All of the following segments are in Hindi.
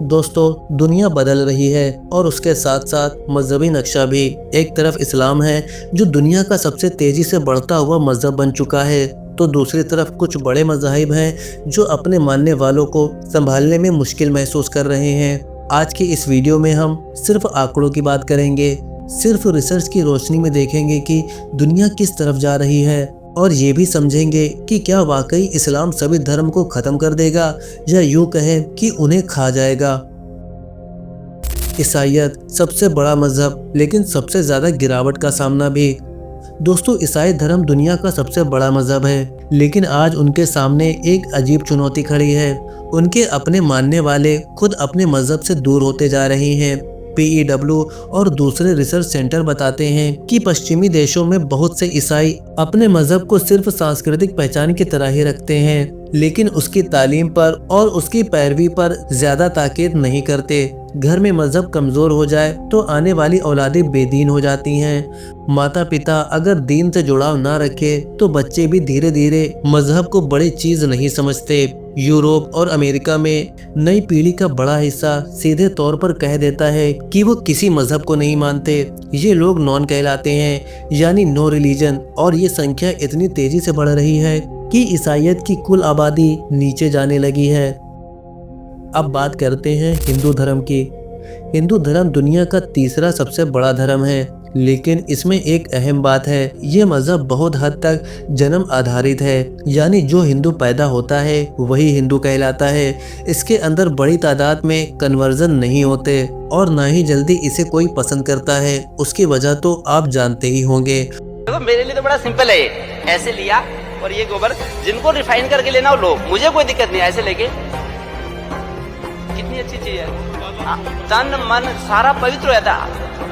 दोस्तों, दुनिया बदल रही है और उसके साथ साथ मजहबी नक्शा भी। एक तरफ इस्लाम है जो दुनिया का सबसे तेजी से बढ़ता हुआ मजहब बन चुका है, तो दूसरी तरफ कुछ बड़े मज़ाहिब हैं जो अपने मानने वालों को संभालने में मुश्किल महसूस कर रहे हैं। आज की इस वीडियो में हम सिर्फ आंकड़ों की बात करेंगे, सिर्फ रिसर्च की रोशनी में देखेंगे कि दुनिया किस तरफ जा रही है, और ये भी समझेंगे कि क्या वाकई इस्लाम सभी धर्म को खत्म कर देगा या यूं कहें कि उन्हें खा जाएगा। ईसाईयत सबसे बड़ा मजहब, लेकिन सबसे ज़्यादा गिरावट का सामना भी। दोस्तों, ईसाई धर्म दुनिया का सबसे बड़ा मजहब है, लेकिन आज उनके सामने एक अजीब चुनौती खड़ी है। उनके अपने मानने वाले खुद अपने मजहब से दूर होते जा रहे हैं। PEW और दूसरे रिसर्च सेंटर बताते हैं कि पश्चिमी देशों में बहुत से ईसाई अपने मजहब को सिर्फ सांस्कृतिक पहचान की तरह ही रखते हैं, लेकिन उसकी तालीम पर और उसकी पैरवी पर ज्यादा ताकीद नहीं करते। घर में मजहब कमजोर हो जाए तो आने वाली औलादें बेदीन हो जाती हैं। माता पिता अगर दीन से जुड़ाव ना रखे तो बच्चे भी धीरे धीरे मजहब को बड़ी चीज नहीं समझते। यूरोप और अमेरिका में नई पीढ़ी का बड़ा हिस्सा सीधे तौर पर कह देता है कि वो किसी मजहब को नहीं मानते। ये लोग नॉन कहलाते हैं, यानी नो रिलीजन, और ये संख्या इतनी तेजी से बढ़ रही है कि ईसाईयत की कुल आबादी नीचे जाने लगी है। अब बात करते हैं हिंदू धर्म की। हिंदू धर्म दुनिया का तीसरा सबसे बड़ा धर्म है, लेकिन इसमें एक अहम बात है, ये मजहब बहुत हद तक जन्म आधारित है, यानी जो हिंदू पैदा होता है वही हिंदू कहलाता है। इसके अंदर बड़ी तादाद में कन्वर्जन नहीं होते और ना ही जल्दी इसे कोई पसंद करता है। उसकी वजह तो आप जानते ही होंगे। देखो, मेरे लिए तो बड़ा सिंपल है, ऐसे लिया और ये गोबर जिनको रिफाइन करके लेना हो लो, मुझे कोई दिक्कत नहीं। ऐसे लेके कितनी अच्छी चीज है, तन मन सारा पवित्र हो जाता,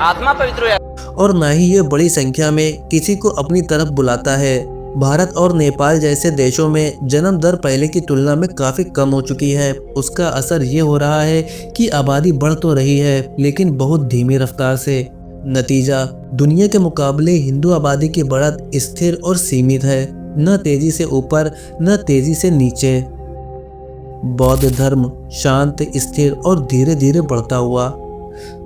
आत्मा पवित्र हो जाता। और ना ही ये बड़ी संख्या में किसी को अपनी तरफ बुलाता है। भारत और नेपाल जैसे देशों में जन्म दर पहले की तुलना में काफी कम हो चुकी है। उसका असर ये हो रहा है कि आबादी बढ़ तो रही है, लेकिन बहुत धीमी रफ्तार से। नतीजा, दुनिया के मुकाबले हिंदू आबादी की बढ़त स्थिर और सीमित है, न तेजी से ऊपर न तेजी से नीचे। बौद्ध धर्म शांत, स्थिर और धीरे धीरे बढ़ता हुआ।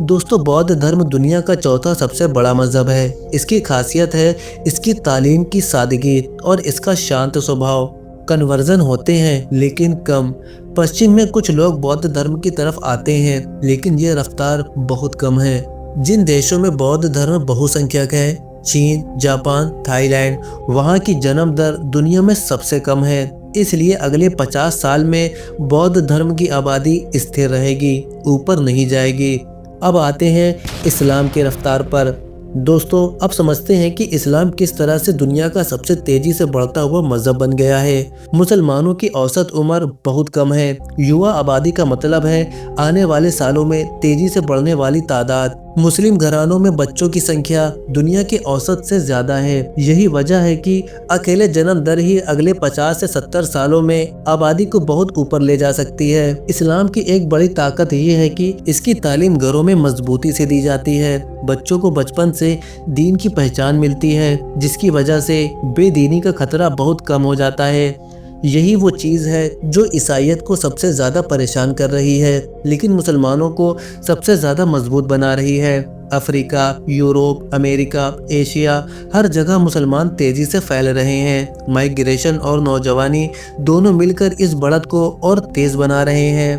दोस्तों, बौद्ध धर्म दुनिया का चौथा सबसे बड़ा मजहब है। इसकी खासियत है इसकी तालीम की सादगी और इसका शांत स्वभाव। कन्वर्जन होते हैं लेकिन कम। पश्चिम में कुछ लोग बौद्ध धर्म की तरफ आते हैं, लेकिन ये रफ्तार बहुत कम है। जिन देशों में बौद्ध धर्म बहुसंख्यक है, चीन, जापान, थाईलैंड, वहाँ की जन्म दर दुनिया में सबसे कम है। इसलिए अगले 50 साल में बौद्ध धर्म की आबादी स्थिर रहेगी, ऊपर नहीं जाएगी। अब आते हैं इस्लाम की रफ्तार पर। दोस्तों, अब समझते हैं कि इस्लाम किस तरह से दुनिया का सबसे तेजी से बढ़ता हुआ मजहब बन गया है। मुसलमानों की औसत उम्र बहुत कम है। युवा आबादी का मतलब है आने वाले सालों में तेजी से बढ़ने वाली तादाद। मुस्लिम घरानों में बच्चों की संख्या दुनिया के औसत से ज्यादा है। यही वजह है कि अकेले जन्म दर ही अगले 50 से 70 सालों में आबादी को बहुत ऊपर ले जा सकती है। इस्लाम की एक बड़ी ताकत ये है कि इसकी तालीम घरों में मजबूती से दी जाती है। बच्चों को बचपन से दीन की पहचान मिलती है, जिसकी वजह से बेदीनी का खतरा बहुत कम हो जाता है। यही वो चीज़ है जो ईसाईयत को सबसे ज़्यादा परेशान कर रही है, लेकिन मुसलमानों को सबसे ज़्यादा मजबूत बना रही है। अफ्रीका, यूरोप, अमेरिका, एशिया, हर जगह मुसलमान तेज़ी से फैल रहे हैं। माइग्रेशन और नौजवानी दोनों मिलकर इस बढ़त को और तेज़ बना रहे हैं।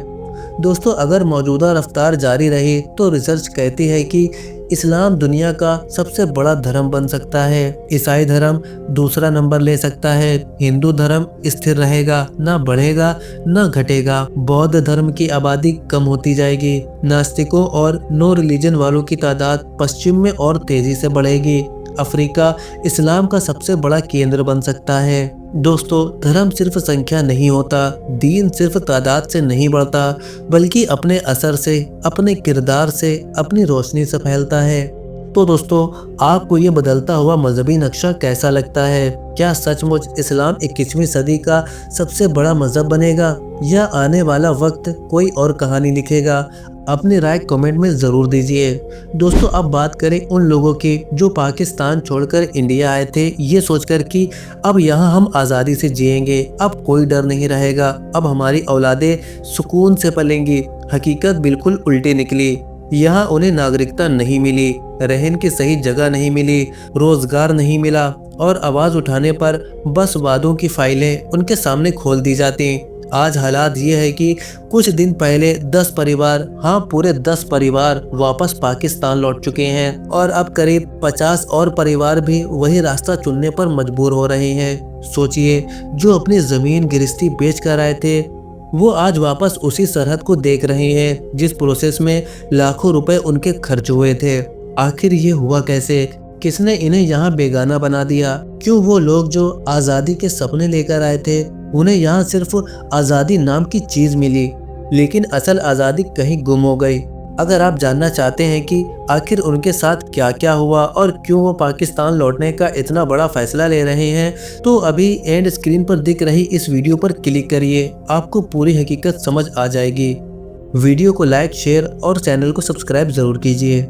दोस्तों, अगर मौजूदा रफ्तार जारी रही तो रिसर्च कहती है कि इस्लाम दुनिया का सबसे बड़ा धर्म बन सकता है। ईसाई धर्म दूसरा नंबर ले सकता है। हिंदू धर्म स्थिर रहेगा, ना बढ़ेगा ना घटेगा। बौद्ध धर्म की आबादी कम होती जाएगी। नास्तिकों और नो रिलीजन वालों की तादाद पश्चिम में और तेजी से बढ़ेगी। अफ्रीका इस्लाम का सबसे बड़ा केंद्र बन सकता है। दोस्तों, धर्म सिर्फ संख्या नहीं होता, दीन सिर्फ तादाद से नहीं बढ़ता, बल्कि अपने असर से, अपने किरदार से, अपनी रोशनी से फैलता है। तो दोस्तों, आपको ये बदलता हुआ मजहबी नक्शा कैसा लगता है? क्या सचमुच इस्लाम 21वीं सदी का सबसे बड़ा मजहब बनेगा, या आने वाला वक्त कोई और कहानी लिखेगा? अपनी राय कमेंट में ज़रूर दीजिए। दोस्तों अब बात करें उन लोगों की जो पाकिस्तान छोड़कर इंडिया आए थे ये सोचकर कि अब यहाँ हम आज़ादी से जिएंगे, अब कोई डर नहीं रहेगा, अब हमारी औलादें सुकून से पलेंगी। हकीकत बिल्कुल उल्टी निकली। यहाँ उन्हें नागरिकता नहीं मिली, रहने की सही जगह नहीं मिली, रोजगार नहीं मिला और आवाज़ उठाने पर बस वादों की फाइलें उनके सामने खोल दी जाती। आज हालात ये है कि कुछ दिन पहले 10 परिवार, हाँ पूरे 10 परिवार वापस पाकिस्तान लौट चुके हैं और अब करीब 50 और परिवार भी वही रास्ता चुनने पर मजबूर हो रहे हैं। सोचिए, जो अपनी ज़मीन गिरस्ती बेच कर आए थे वो आज वापस उसी सरहद को देख रहे हैं जिस प्रोसेस में लाखों रुपए उनके खर्च हुए थे। आखिर ये हुआ कैसे? किसने इन्हें यहाँ बेगाना बना दिया? क्यों वो लोग जो आज़ादी के सपने लेकर आए थे उन्हें यहाँ सिर्फ आज़ादी नाम की चीज़ मिली, लेकिन असल आज़ादी कहीं गुम हो गई? अगर आप जानना चाहते हैं कि आखिर उनके साथ क्या क्या हुआ और क्यों वो पाकिस्तान लौटने का इतना बड़ा फैसला ले रहे हैं, तो अभी एंड स्क्रीन पर दिख रही इस वीडियो पर क्लिक करिए, आपको पूरी हकीकत समझ आ जाएगी। वीडियो को लाइक, शेयर और चैनल को सब्सक्राइब ज़रूर कीजिए।